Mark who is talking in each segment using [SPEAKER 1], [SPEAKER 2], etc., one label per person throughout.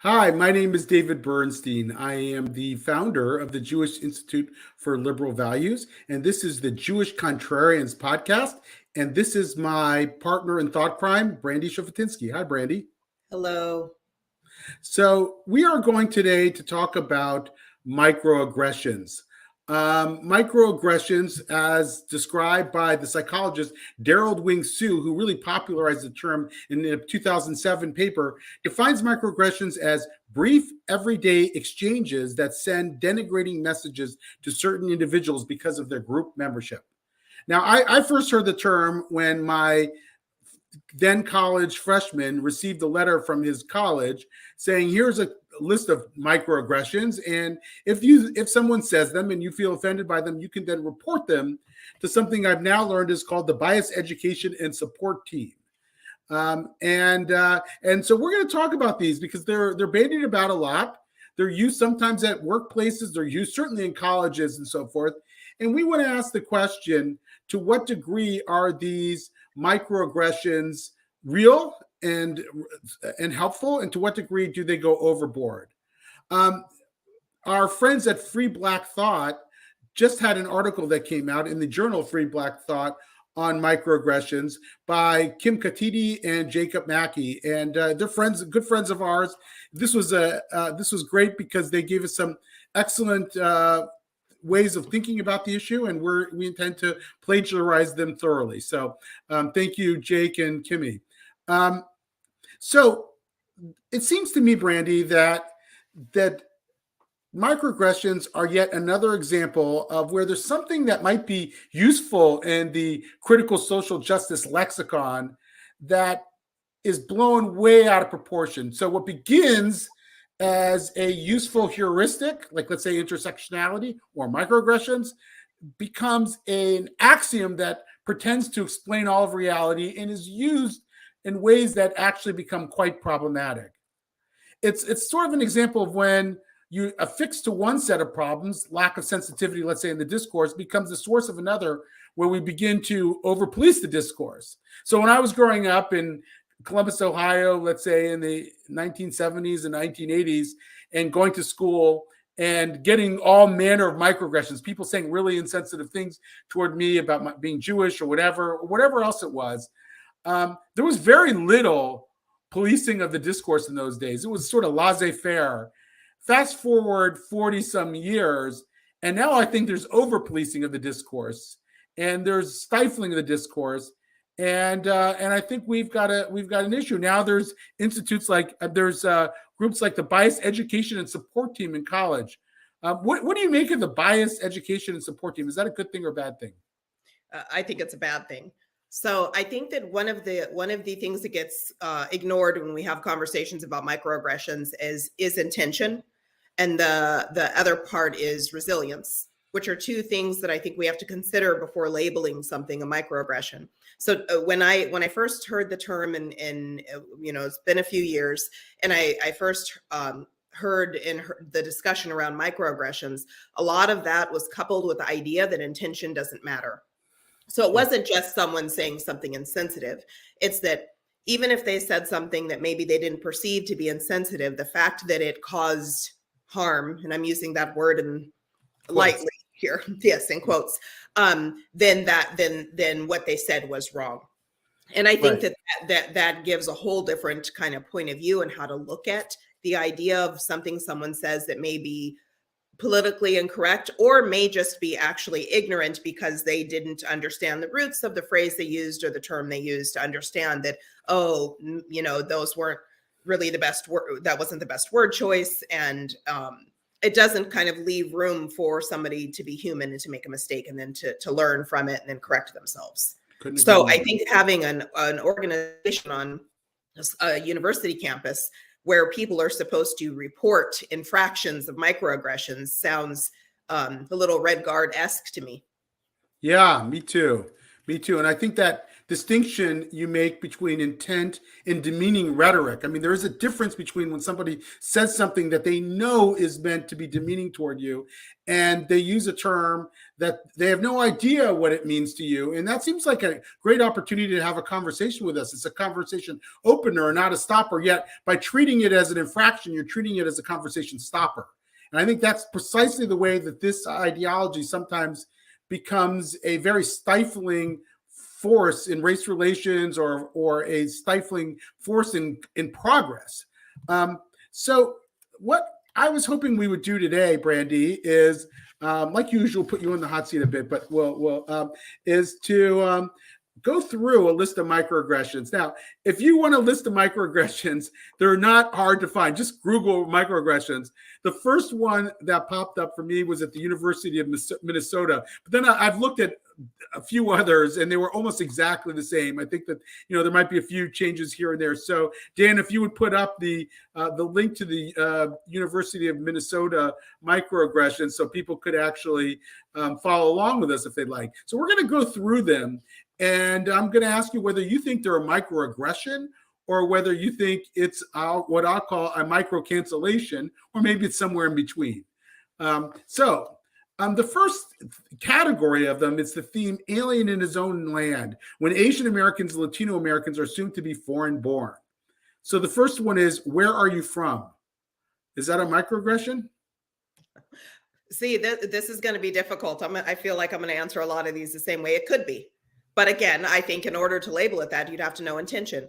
[SPEAKER 1] Hi, my name is David Bernstein. I am the founder of the Jewish Institute for Liberal Values, and this is the Jewish Contrarians podcast. And this is my partner in thought crime, Brandy Shofutinsky. Hi, Brandy.
[SPEAKER 2] Hello.
[SPEAKER 1] So we are going today to talk about microaggressions. Microaggressions, as described by the psychologist Daryl Wing Su, who really popularized the term in a 2007 paper, defines microaggressions as brief, everyday exchanges that send denigrating messages to certain individuals because of their group membership. Now, I first heard the term when my then college freshman received a letter from his college saying, here's a list of microaggressions, and if someone says them and you feel offended by them, you can then report them to something I've now learned is called the B.E.S.T Education and Support Team. And so we're going to talk about these because they're bandied about a lot. They're used sometimes at workplaces. They're used certainly in colleges and so forth. And we want to ask the question, to what degree are these microaggressions real and helpful, and to what degree do they go overboard? Our friends at Free Black Thought just had an article that came out in the journal Free Black Thought on microaggressions by Kim Katiti and Jacob Mackey, and they're friends, good friends of ours. This was great because they gave us some excellent ways of thinking about the issue, and we intend to plagiarize them thoroughly. So thank you, Jake and Kimmy. So it seems to me, Brandy, that microaggressions are yet another example of where there's something that might be useful in the critical social justice lexicon that is blown way out of proportion. So what begins as a useful heuristic, like let's say intersectionality or microaggressions, becomes an axiom that pretends to explain all of reality and is used in ways that actually become quite problematic. It's sort of an example of when you affix to one set of problems, lack of sensitivity, let's say in the discourse, becomes the source of another where we begin to over-police the discourse. So when I was growing up in Columbus, Ohio, let's say in the 1970s and 1980s, and going to school and getting all manner of microaggressions, people saying really insensitive things toward me about being Jewish or whatever else it was, there was very little policing of the discourse in those days. It was sort of laissez-faire. Fast forward 40 some years, and now I think there's over policing of the discourse, and there's stifling of the discourse, and I think we've got an issue now. There's institutes like there's groups like the B.E.S.T Education and Support Team in college. What do you make of the B.E.S.T Education and Support Team? Is that a good thing or a bad thing?
[SPEAKER 2] I think it's a bad thing. So I think that one of the things that gets ignored when we have conversations about microaggressions is intention, and the other part is resilience, which are two things that I think we have to consider before labeling something a microaggression. So when I first heard the term, and it's been a few years, and I first heard the discussion around microaggressions, a lot of that was coupled with the idea that intention doesn't matter. So it wasn't just someone saying something insensitive. It's that even if they said something that maybe they didn't perceive to be insensitive, the fact that it caused harm, and I'm using that word in lightly here, yes, in quotes, then what they said was wrong. And I think that gives a whole different kind of point of view on how to look at the idea of something someone says that may be politically incorrect, or may just be actually ignorant because they didn't understand the roots of the phrase they used or the term they used to understand that, those weren't really the best word, that wasn't the best word choice. And it doesn't kind of leave room for somebody to be human and to make a mistake and then to learn from it and then correct themselves. So I think having an organization on a university campus where people are supposed to report infractions of microaggressions sounds a little Red Guard-esque to me.
[SPEAKER 1] Yeah, me too. And I think that distinction you make between intent and demeaning rhetoric. I mean, there is a difference between when somebody says something that they know is meant to be demeaning toward you, and they use a term that they have no idea what it means to you. And that seems like a great opportunity to have a conversation with us. It's a conversation opener, not a stopper. Yet by treating it as an infraction, you're treating it as a conversation stopper. And I think that's precisely the way that this ideology sometimes becomes a very stifling force in race relations, or a stifling force in progress. So what I was hoping we would do today, Brandy, is like usual, put you in the hot seat a bit, but is to go through a list of microaggressions. Now, if you want a list of microaggressions, they're not hard to find. Just Google microaggressions. The first one that popped up for me was at the University of Minnesota. But then I've looked at a few others, and they were almost exactly the same. I think that there might be a few changes here and there. So, Dan, if you would put up the link to the University of Minnesota microaggressions, so people could actually follow along with us if they'd like. So we're going to go through them. And I'm going to ask you whether you think they're a microaggression, or whether you think it's what I'll call a micro-cancellation, or maybe it's somewhere in between. The first category of them is the theme alien in his own land, when Asian Americans and Latino Americans are soon to be foreign born. So the first one is, where are you from? Is that a microaggression?
[SPEAKER 2] See, this is going to be difficult. I feel like I'm going to answer a lot of these the same way. It could be. But again, I think in order to label it that, you'd have to know intention.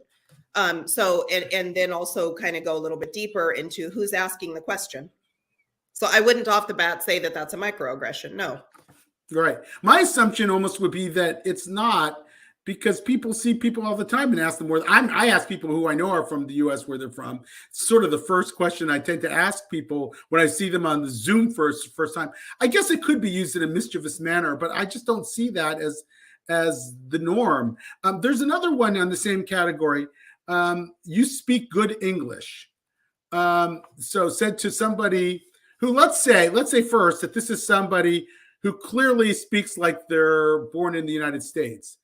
[SPEAKER 2] And then also kind of go a little bit deeper into who's asking the question. So I wouldn't off the bat say that that's a microaggression. No. Right.
[SPEAKER 1] My assumption almost would be that it's not, because people see people all the time and ask them where. I ask people who I know are from the U.S. where they're from. It's sort of the first question I tend to ask people when I see them on the Zoom first time. I guess it could be used in a mischievous manner, but I just don't see that as the norm. There's another one on the same category. You speak good English. So said to somebody who, let's say first that this is somebody who clearly speaks like they're born in the United States.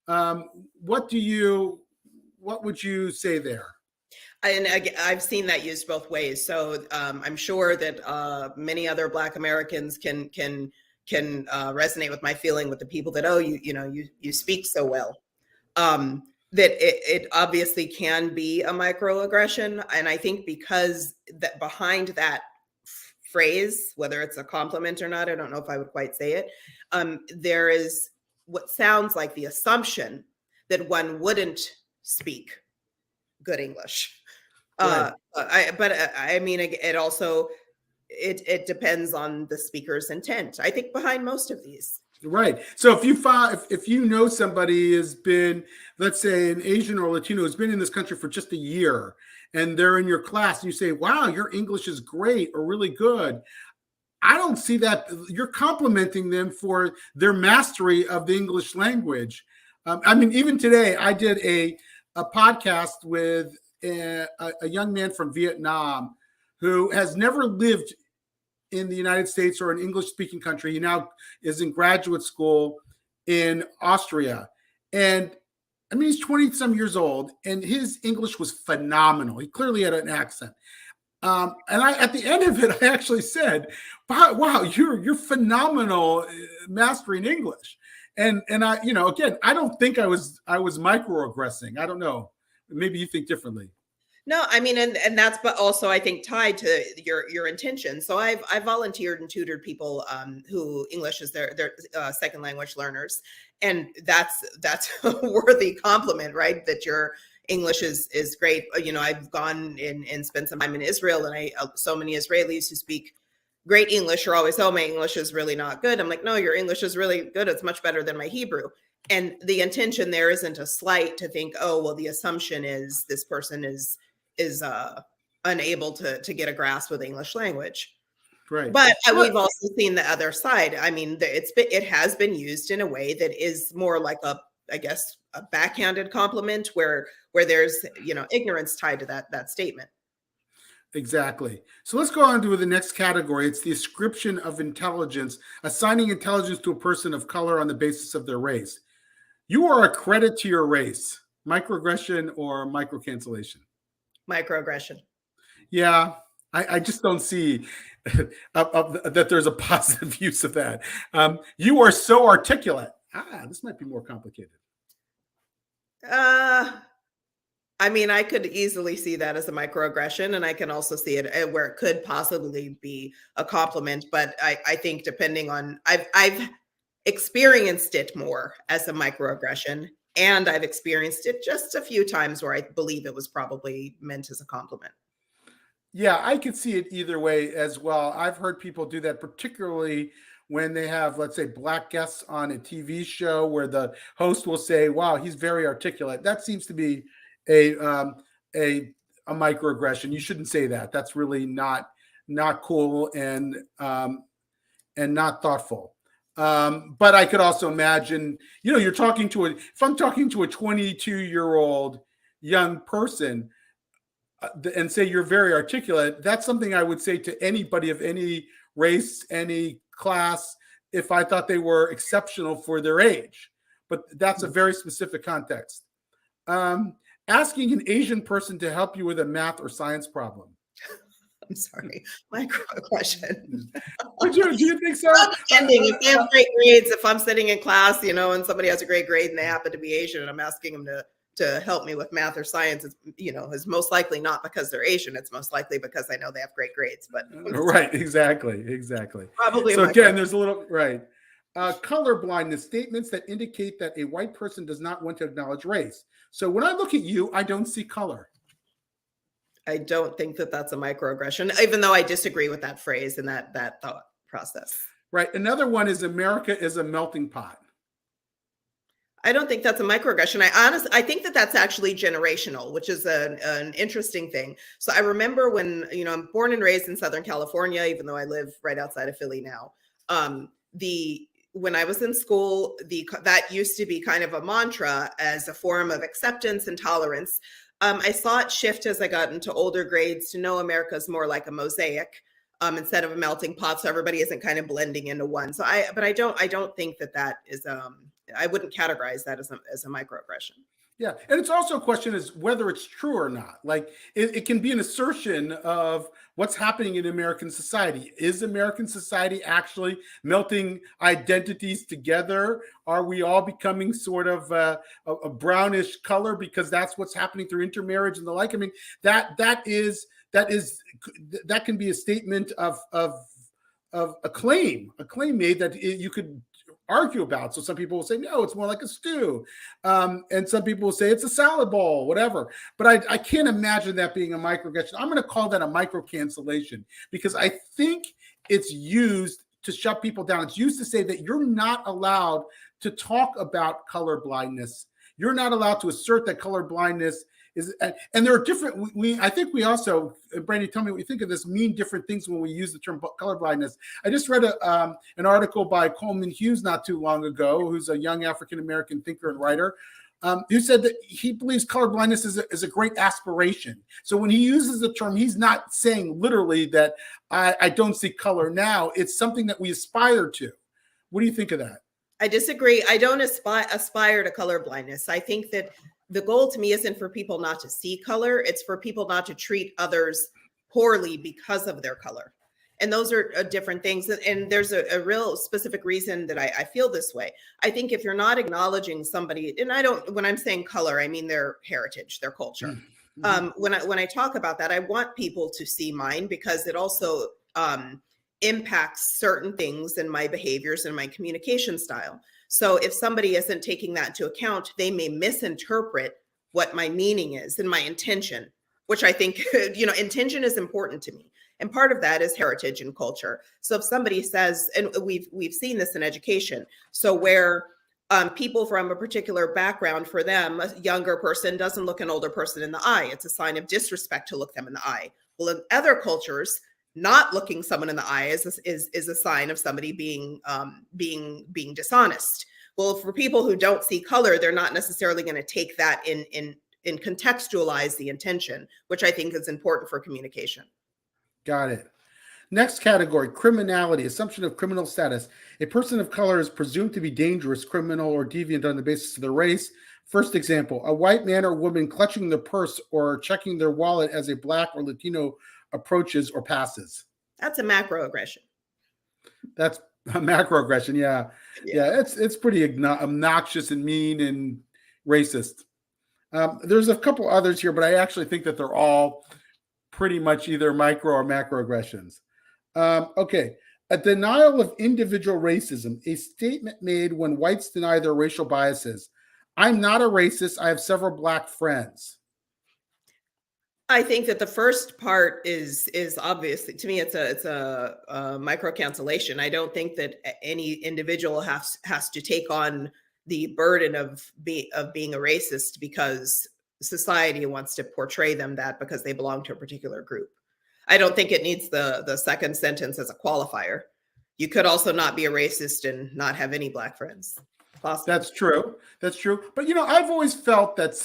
[SPEAKER 1] What would you say there?
[SPEAKER 2] And I've seen that used both ways. So I'm sure that many other Black Americans can resonate with my feeling with the people that, you speak so well. That it obviously can be a microaggression. And I think because that behind that phrase, whether it's a compliment or not, I don't know if I would quite say it, there is what sounds like the assumption that one wouldn't speak good English.
[SPEAKER 1] Right.
[SPEAKER 2] I mean, it also, it depends on the speaker's intent, I think, behind most of these.
[SPEAKER 1] Right. So if you know somebody has been, let's say an Asian or Latino who's been in this country for just a year, and they're in your class, and you say, wow, your English is great or really good, I don't see that. You're complimenting them for their mastery of the English language. I mean, even today, I did a podcast with a young man from Vietnam who has never lived in the United States or an English-speaking country. He now is in graduate school in Austria. And I mean, he's 20-some years old, and his English was phenomenal. He clearly had an accent. And at the end of it, I actually said, wow, you're phenomenal mastering English. And I, again, I don't think I was microaggressing. I don't know. Maybe you think differently.
[SPEAKER 2] No, I mean, and that's, but also I think tied to your intention. So I've volunteered and tutored people who English is their second language learners, and that's a worthy compliment, right? That your English is great. I've gone and spent some time in Israel, and so many Israelis who speak great English are always, oh, my English is really not good. I'm like, no, your English is really good. It's much better than my Hebrew. And the intention there isn't a slight to think, oh, well, the assumption is this person is unable to get a grasp of the English language.
[SPEAKER 1] Right.
[SPEAKER 2] But we've also seen the other side. I mean, it has been used in a way that is more like a backhanded compliment where there's, ignorance tied to that statement.
[SPEAKER 1] Exactly. So let's go on to the next category. It's the ascription of intelligence, assigning intelligence to a person of color on the basis of their race. You are a credit to your race. Microaggression or micro-cancellation?
[SPEAKER 2] Microaggression.
[SPEAKER 1] Yeah, I just don't see that there's a positive use of that. You are so articulate. This might be more complicated.
[SPEAKER 2] I mean, I could easily see that as a microaggression, and I can also see it where it could possibly be a compliment. But I think depending on, I've experienced it more as a microaggression, and I've experienced it just a few times where I believe it was probably meant as a compliment.
[SPEAKER 1] Yeah, I could see it either way as well. I've heard people do that, particularly when they have, let's say, Black guests on a TV show where the host will say, "Wow, he's very articulate." That seems to be a um, a microaggression. You shouldn't say that. That's really not cool and not thoughtful. But I could also imagine, you're talking to if I'm talking to a 22-year-old young person and say you're very articulate, that's something I would say to anybody of any race, any class, if I thought they were exceptional for their age. But that's a very specific context. Asking an Asian person to help you with a math or science problem.
[SPEAKER 2] I'm sorry, microaggression.
[SPEAKER 1] Do you think so?
[SPEAKER 2] Ending, if they have great grades, if I'm sitting in class, and somebody has a great grade and they happen to be Asian, and I'm asking them to help me with math or science, it's, is most likely not because they're Asian. It's most likely because I know they have great grades. But
[SPEAKER 1] right, exactly.
[SPEAKER 2] Probably.
[SPEAKER 1] So again, there's a little right. Color blindness, statements that indicate that a white person does not want to acknowledge race. So when I look at you, I don't see color.
[SPEAKER 2] I don't think that that's a microaggression, even though I disagree with that phrase and that thought process.
[SPEAKER 1] Right. Another one is America is a melting pot.
[SPEAKER 2] I don't think that's a microaggression. I think that that's actually generational, which is an interesting thing. So I remember when, I'm born and raised in Southern California, even though I live right outside of Philly now. When I was in school, that used to be kind of a mantra as a form of acceptance and tolerance. I saw it shift as I got into older grades to know America's more like a mosaic instead of a melting pot, so everybody isn't kind of blending into one. So I don't think that is I wouldn't categorize that as a microaggression.
[SPEAKER 1] Yeah, and it's also a question is whether it's true or not. Like it can be an assertion of what's happening in American society. Is American society actually melting identities together? Are we all becoming sort of a brownish color because that's what's happening through intermarriage and the like? I mean, that can be a statement of a claim made that you could argue about. So some people will say, no, it's more like a stew. And some people will say it's a salad bowl, whatever. But I can't imagine that being a microaggression. I'm going to call that a micro-cancellation because I think it's used to shut people down. It's used to say that you're not allowed to talk about color blindness. You're not allowed to assert that color blindness is, and there are different, I think we also, Brandy, tell me what you think of this, mean different things when we use the term colorblindness. I just read an article by Coleman Hughes not too long ago, who's a young African-American thinker and writer, who said that he believes colorblindness is a great aspiration. So when he uses the term, he's not saying literally that I don't see color now. It's something that we aspire to. What do you think of that?
[SPEAKER 2] I disagree. I don't aspire to colorblindness. I think that the goal to me isn't for people not to see color. It's for people not to treat others poorly because of their color. And those are different things. And there's a real specific reason that I feel this way. I think if you're not acknowledging somebody, and when I'm saying color, I mean their heritage, their culture. Mm-hmm. When I talk about that, I want people to see mine because it also impacts certain things in my behaviors and my communication style. So if somebody isn't taking that into account, they may misinterpret what my meaning is and my intention, which I think, intention is important to me. And part of that is heritage and culture. So if somebody says, and we've seen this in education, so where people from a particular background, for them, a younger person doesn't look an older person in the eye. It's a sign of disrespect to look them in the eye. Well, in other cultures, not looking someone in the eye is a sign of somebody being dishonest. Well, for people who don't see color, they're not necessarily going to take that in contextualize the intention, which I think is important for communication.
[SPEAKER 1] Got it. Next category, criminality, assumption of criminal status. A person of color is presumed to be dangerous, criminal, or deviant on the basis of their race. First example, a white man or woman clutching their purse or checking their wallet as a Black or Latino approaches or passes.
[SPEAKER 2] That's a macroaggression.
[SPEAKER 1] That's a macroaggression. Yeah. It's pretty obnoxious and mean and racist. There's a couple others here, but I actually think that they're all pretty much either micro or macroaggressions. Okay. A denial of individual racism, a statement made when whites deny their racial biases. I'm not a racist. I have several Black friends.
[SPEAKER 2] I think that the first part is obviously, to me, it's a micro-cancellation. I don't think that any individual has to take on the burden of being a racist because society wants to portray them that because they belong to a particular group. I don't think it needs the second sentence as a qualifier. You could also not be a racist and not have any Black friends. Possible.
[SPEAKER 1] That's true. That's true. But I've always felt that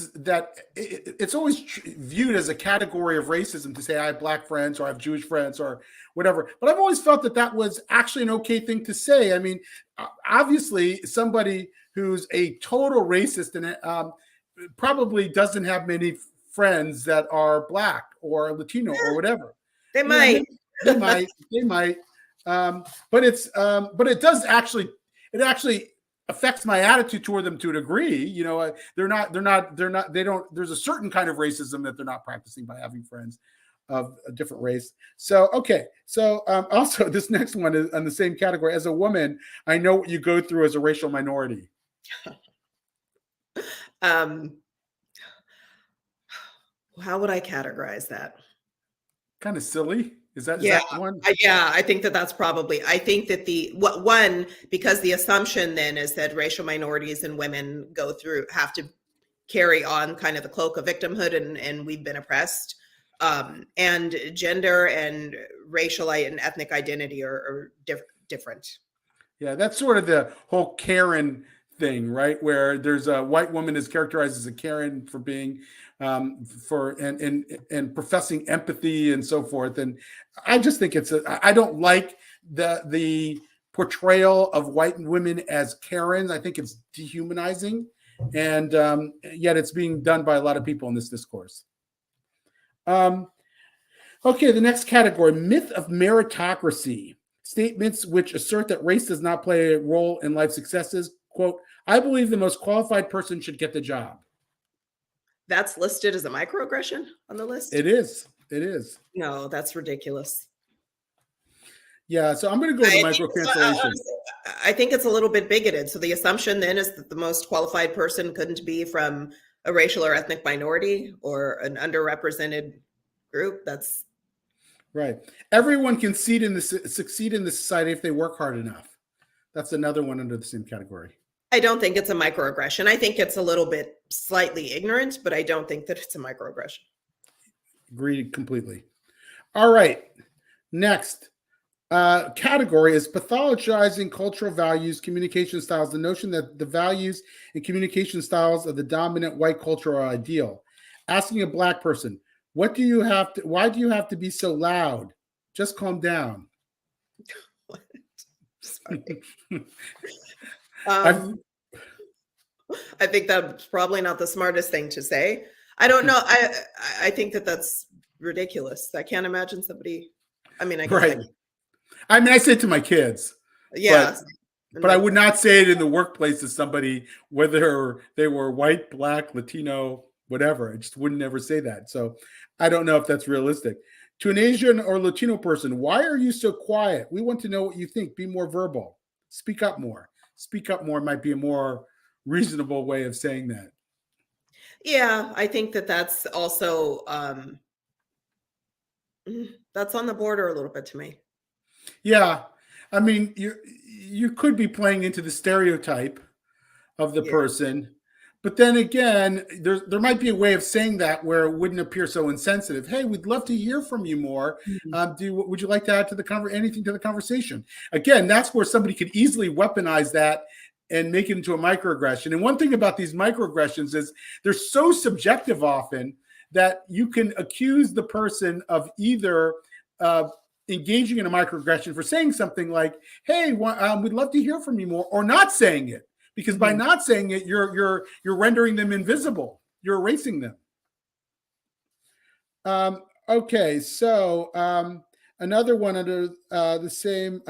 [SPEAKER 1] it's always viewed as a category of racism to say I have Black friends or I have Jewish friends or whatever. But I've always felt that was actually an okay thing to say. I mean, obviously, somebody who's a total racist and probably doesn't have many friends that are Black or Latino or whatever.
[SPEAKER 2] They might.
[SPEAKER 1] They might. But it does actually. It actually affects my attitude toward them to a degree. They don't, there's a certain kind of racism that they're not practicing by having friends of a different race. So, okay. So, also this next one is on the same category. As a woman, I know what you go through as a racial minority.
[SPEAKER 2] How would I categorize that?
[SPEAKER 1] Kind of silly. Is that one?
[SPEAKER 2] Yeah, I think that's probably, I think that because the assumption then is that racial minorities and women have to carry on kind of the cloak of victimhood and we've been oppressed. And gender and racial and ethnic identity are different.
[SPEAKER 1] Yeah, that's sort of the whole Karen thing, right? Where there's a white woman is characterized as a Karen for being and professing empathy and so forth. And I just think I don't like the portrayal of white women as Karens. I think it's dehumanizing, and yet it's being done by a lot of people in this discourse. Okay, the next category, myth of meritocracy. Statements which assert that race does not play a role in life successes. Quote, I believe the most qualified person should get the job.
[SPEAKER 2] That's listed as a microaggression on the list?
[SPEAKER 1] It is.
[SPEAKER 2] No, that's ridiculous.
[SPEAKER 1] Yeah, so I'm going to go with micro-cancellation.
[SPEAKER 2] I think it's a little bit bigoted. So the assumption then is that the most qualified person couldn't be from a racial or ethnic minority or an underrepresented group. That's
[SPEAKER 1] right. Everyone can succeed in the society if they work hard enough. That's another one under the same category.
[SPEAKER 2] I don't think it's a microaggression. I think it's a little bit slightly ignorant, but I don't think that it's a microaggression.
[SPEAKER 1] Agreed completely. All right. Next category is pathologizing cultural values, communication styles. The notion that the values and communication styles of the dominant white culture are ideal. Asking a Black person, why do you have to be so loud? Just calm down.
[SPEAKER 2] What? Sorry. I think that's probably not the smartest thing to say. I don't know. I think that's ridiculous. I can't imagine somebody. I mean, I guess
[SPEAKER 1] right. I say it to my kids.
[SPEAKER 2] Yeah.
[SPEAKER 1] But I would not say it in the workplace to somebody, whether they were white, Black, Latino, whatever. I just wouldn't ever say that. So I don't know if that's realistic. To an Asian or Latino person, why are you so quiet? We want to know what you think. Be more verbal. Speak up more. Speak up more might be a more reasonable way of saying that.
[SPEAKER 2] Yeah, I think that's also that's on the border a little bit to me.
[SPEAKER 1] Yeah, I mean, you could be playing into the stereotype of the person, but then again, there might be a way of saying that where it wouldn't appear so insensitive. Hey, we'd love to hear from you more. Would you like to add to anything to the conversation? Again, that's where somebody could easily weaponize that and make it into a microaggression. And one thing about these microaggressions is they're so subjective often that you can accuse the person of either engaging in a microaggression for saying something like, "Hey, we'd love to hear from you more," or not saying it, because by not saying it, you're rendering them invisible. You're erasing them. Okay, so another one under the same.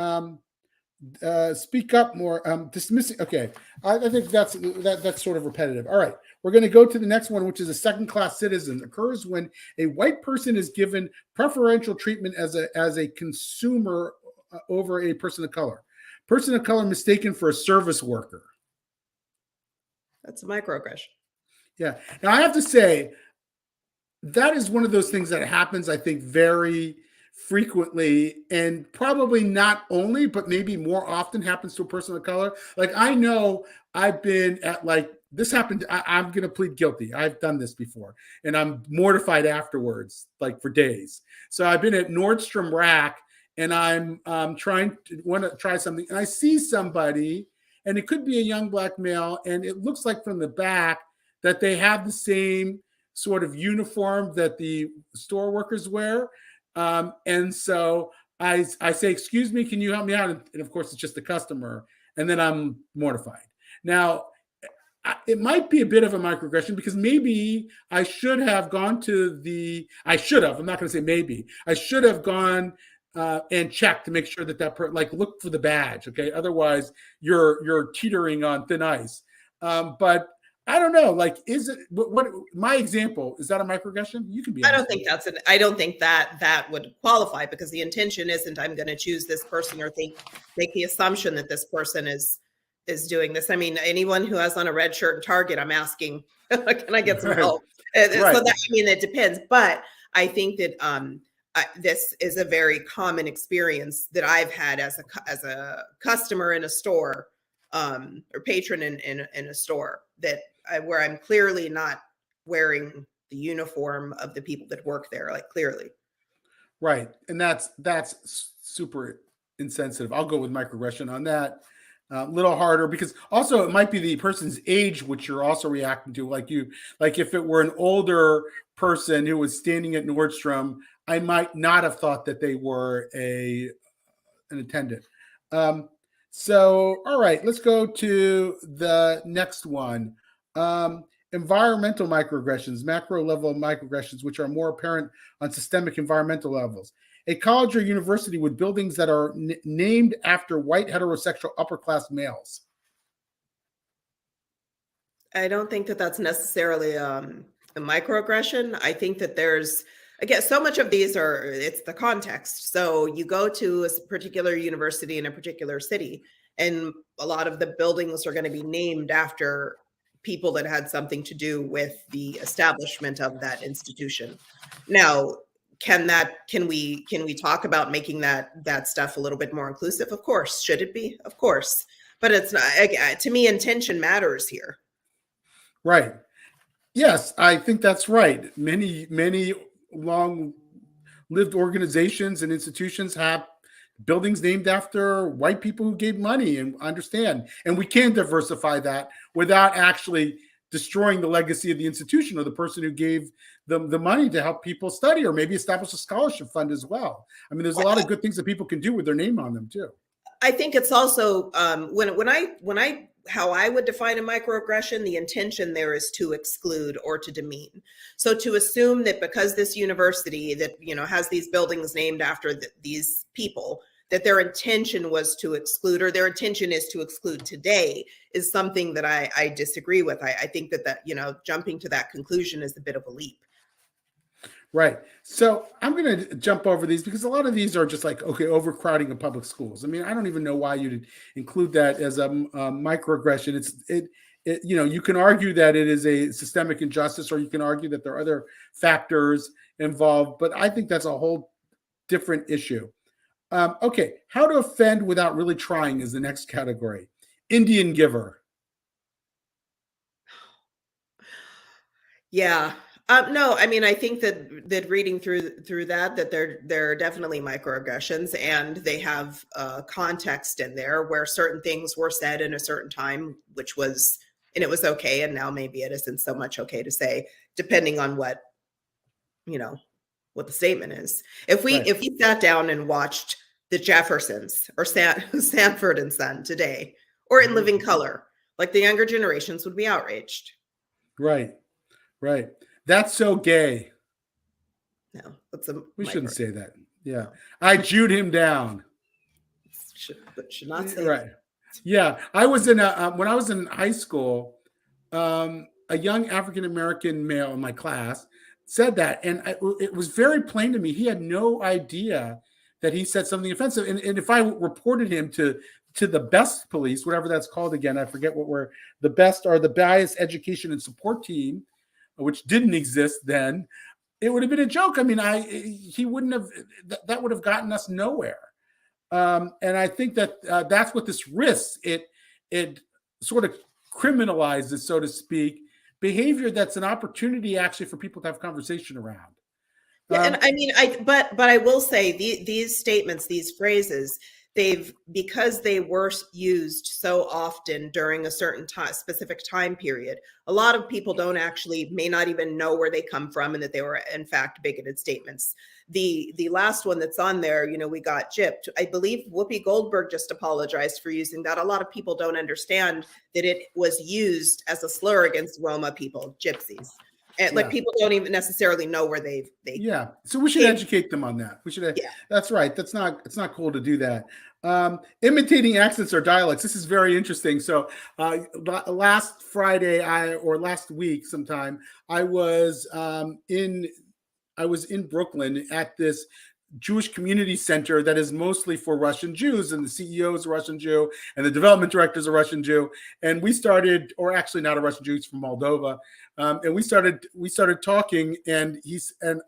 [SPEAKER 1] Speak up more. Dismissing. Okay, I think that's sort of repetitive. All right, we're going to go to the next one, which is a second-class citizen. Occurs when a white person is given preferential treatment as a consumer over a person of color. Person of color mistaken for a service worker.
[SPEAKER 2] That's a microaggression.
[SPEAKER 1] Yeah. Now I have to say, that is one of those things that happens, I think, very frequently, and probably not only, but maybe more often happens to a person of color. Like, I know I've been at, like, this happened. I'm going to plead guilty. I've done this before, and I'm mortified afterwards, like for days. So I've been at Nordstrom Rack, and I'm want to try something, and I see somebody, and it could be a young black male, and it looks like from the back that they have the same sort of uniform that the store workers wear. And so I say, "Excuse me, can you help me out?" And of course, it's just the customer. And then I'm mortified. Now, it might be a bit of a microaggression, because maybe I should have gone to I'm not going to say maybe. I should have gone and checked to make sure that like, look for the badge. Okay. Otherwise, you're teetering on thin ice. But I don't know. Like, is it what my example, is that a microaggression? You can be.
[SPEAKER 2] I don't think that would qualify, because the intention isn't, I'm going to choose this person or make the assumption that this person is doing this. I mean, anyone who has on a red shirt in Target, I'm asking, can I get some help? Right. So that, I mean, it depends. But I think that this is a very common experience that I've had as a customer in a store, or patron in a store, where I'm clearly not wearing the uniform of the people that work there, like, clearly.
[SPEAKER 1] Right. And that's super insensitive. I'll go with microaggression on that. A little harder, because also it might be the person's age, which you're also reacting to. Like if it were an older person who was standing at Nordstrom, I might not have thought that they were an attendant. So, all right, let's go to the next one. Environmental microaggressions, macro level microaggressions, which are more apparent on systemic environmental levels. A college or university with buildings that are named after white heterosexual upper class males.
[SPEAKER 2] I don't think that that's necessarily a microaggression. I think that there's, again, so much of these it's the context. So you go to a particular university in a particular city, and a lot of the buildings are going to be named after people that had something to do with the establishment of that institution. Now, can we talk about making that stuff a little bit more inclusive? Of course. Should it be? Of course. But it's not, to me, intention matters here.
[SPEAKER 1] Right. Yes, I think that's right. Many long-lived organizations and institutions have buildings named after white people who gave money, and understand. And we can diversify that without actually destroying the legacy of the institution or the person who gave them the money to help people study, or maybe establish a scholarship fund as well. I mean, there's a lot of good things that people can do with their name on them too.
[SPEAKER 2] I think it's also how I would define a microaggression, the intention there is to exclude or to demean. So to assume that because this university that, has these buildings named after these people, that their intention was to exclude, or their intention is to exclude today, is something that I disagree with. I think that jumping to that conclusion is a bit of a leap.
[SPEAKER 1] Right. So I'm going to jump over these, because a lot of these are just like, okay, overcrowding of public schools. I mean, I don't even know why you'd include that as a microaggression. You can argue that it is a systemic injustice, or you can argue that there are other factors involved, but I think that's a whole different issue. Okay. How to offend without really trying is the next category. Indian giver.
[SPEAKER 2] Yeah. No, I mean, I think that reading through that they're definitely microaggressions, and they have context in there where certain things were said in a certain time, and it was okay, and now maybe it isn't so much okay to say, depending on what what the statement is. If we
[SPEAKER 1] Right.
[SPEAKER 2] if we sat down and watched the Jeffersons or Sanford and Son today, or in living color, like the younger generations would be outraged.
[SPEAKER 1] Right. Right. That's so gay.
[SPEAKER 2] No, that's a
[SPEAKER 1] We
[SPEAKER 2] micro.
[SPEAKER 1] shouldn't say that. Yeah.
[SPEAKER 2] No.
[SPEAKER 1] I Jewed him down.
[SPEAKER 2] Should not say
[SPEAKER 1] Right.
[SPEAKER 2] that.
[SPEAKER 1] Yeah. I was in when I was in high school, a young African-American male in my class said that. And it was very plain to me. He had no idea that he said something offensive. And if I reported him to the B.E.S.T police, whatever that's called again, I forget what we're, the B.E.S.T are the Bias Education and Support Team, which didn't exist then, it would have been a joke. I mean, he wouldn't have, that would have gotten us nowhere. And I think that that's what this risks. It sort of criminalizes, so to speak, behavior that's an opportunity actually for people to have conversation around.
[SPEAKER 2] Yeah, and I mean, but I will say these statements, these phrases, because they were used so often during a certain specific time period, a lot of people may not even know where they come from and that they were in fact bigoted statements. The last one that's on there, we got gypped. I believe Whoopi Goldberg just apologized for using that. A lot of people don't understand that it was used as a slur against Roma people, gypsies. And like people don't even necessarily know where they
[SPEAKER 1] yeah. So we should educate them on that. We should. Yeah. That's right. It's not cool to do that. Imitating accents or dialects. This is very interesting. So last Friday, or last week sometime, I was in Brooklyn at this Jewish community center that is mostly for Russian Jews, and the CEO is a Russian Jew, and the development director is a Russian Jew. And we started, or actually not a Russian Jew, he's from Moldova. And we started talking, and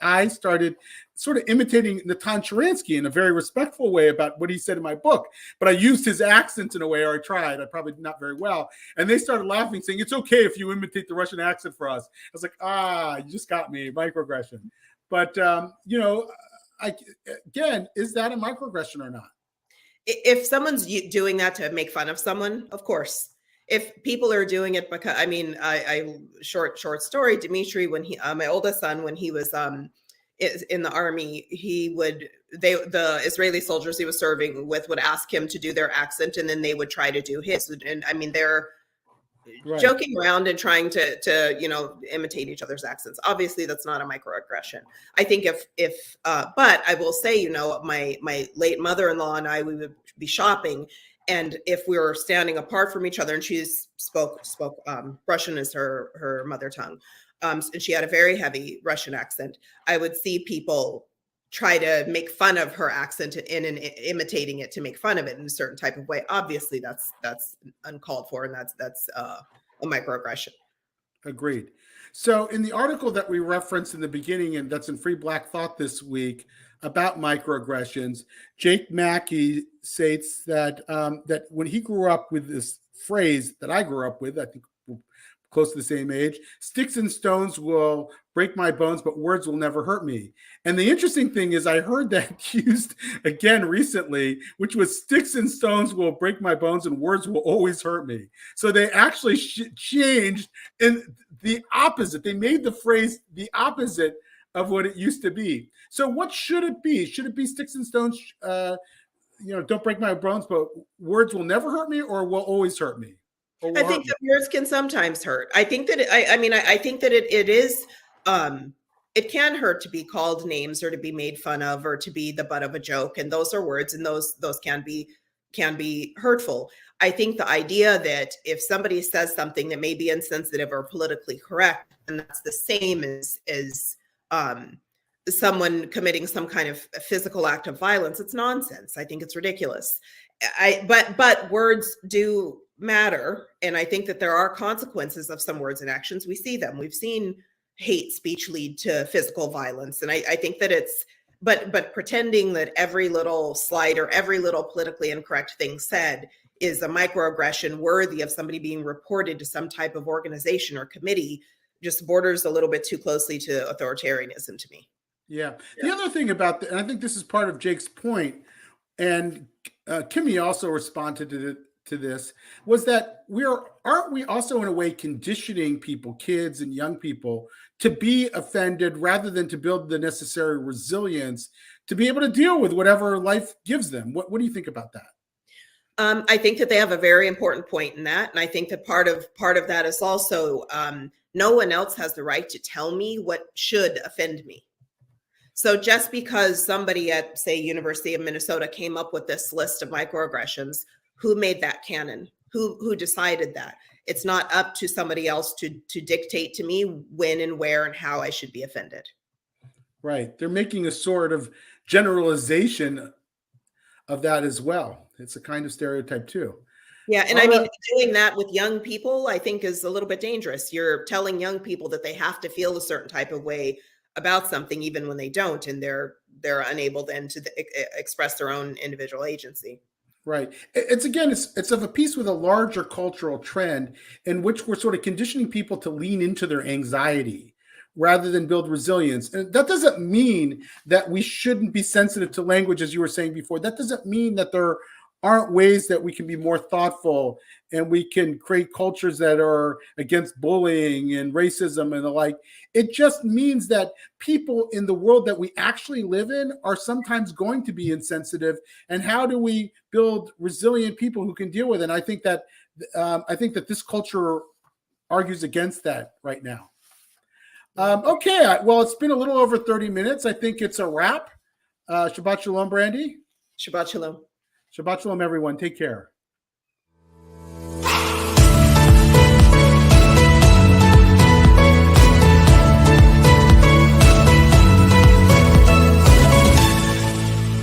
[SPEAKER 1] I started sort of imitating Natan Sharansky in a very respectful way about what he said in my book. But I used his accent in a way, or I tried. I probably not very well. And they started laughing, saying, "It's okay if you imitate the Russian accent for us." I was like, you just got me, microaggression. But again, is that a microaggression or not?
[SPEAKER 2] If someone's doing that to make fun of someone, of course. If people are doing it because, I short story, Dimitri, when my oldest son, when he was in the army, the Israeli soldiers he was serving with would ask him to do their accent, and then they would try to do his. And I mean, they're joking around and trying to imitate each other's accents. Obviously, that's not a microaggression. I think but I will say, my late mother-in-law and I, we would be shopping, and if we were standing apart from each other, and she spoke Russian as her mother tongue, and she had a very heavy Russian accent, I would see people try to make fun of her accent and imitating it to make fun of it in a certain type of way. Obviously, that's uncalled for, and that's a microaggression.
[SPEAKER 1] Agreed. So in the article that we referenced in the beginning, and that's in Free Black Thought this week about microaggressions, Jake Mackey states that that when he grew up with this phrase that I grew up with, I think we're close to the same age, "Sticks and stones will break my bones, but words will never hurt me." And the interesting thing is I heard that used again recently, which was "Sticks and stones will break my bones and words will always hurt me." So they actually changed in the opposite. They made the phrase the opposite of what it used to be. So what should it be? Should it be "Sticks and stones, don't break my bones, but words will never hurt me," or "will always hurt me"?
[SPEAKER 2] I think that words can sometimes hurt. I think that I think that it is it can hurt to be called names or to be made fun of or to be the butt of a joke, and those are words, and those can be hurtful. I think the idea that if somebody says something that may be insensitive or politically correct, and that's the same as someone committing some kind of physical act of violence, it's nonsense. I think it's ridiculous. But words do matter, and I think that there are consequences of some words and actions. We see them. We've seen hate speech lead to physical violence, and I think that but pretending that every little slight or every little politically incorrect thing said is a microaggression worthy of somebody being reported to some type of organization or committee just borders a little bit too closely to authoritarianism to me.
[SPEAKER 1] Yeah. The other thing about and I think this is part of Jake's point, and Kimmy also responded to this, was that aren't we also in a way conditioning people, kids and young people, to be offended rather than to build the necessary resilience to be able to deal with whatever life gives them. What do you think about that?
[SPEAKER 2] I think that they have a very important point in that, and I think that part of that is also no one else has the right to tell me what should offend me. So just because somebody at, say, University of Minnesota came up with this list of microaggressions, who made that canon? Who decided that? It's not up to somebody else to dictate to me when and where and how I should be offended.
[SPEAKER 1] Right. They're making a sort of generalization of that as well. It's a kind of stereotype too.
[SPEAKER 2] Yeah, and I mean, doing that with young people, I think, is a little bit dangerous. You're telling young people that they have to feel a certain type of way about something, even when they don't, and they're unable then to express their own individual agency.
[SPEAKER 1] Right. It's of a piece with a larger cultural trend in which we're sort of conditioning people to lean into their anxiety rather than build resilience. And that doesn't mean that we shouldn't be sensitive to language, as you were saying before. That doesn't mean that there aren't ways that we can be more thoughtful and we can create cultures that are against bullying and racism and the like. It just means that people in the world that we actually live in are sometimes going to be insensitive. And how do we build resilient people who can deal with it? And I think that this culture argues against that right now. Okay, well, it's been a little over 30 minutes. I think it's a wrap. Shabbat shalom, Brandy.
[SPEAKER 2] Shabbat shalom.
[SPEAKER 1] Shabbat shalom, everyone. Take care.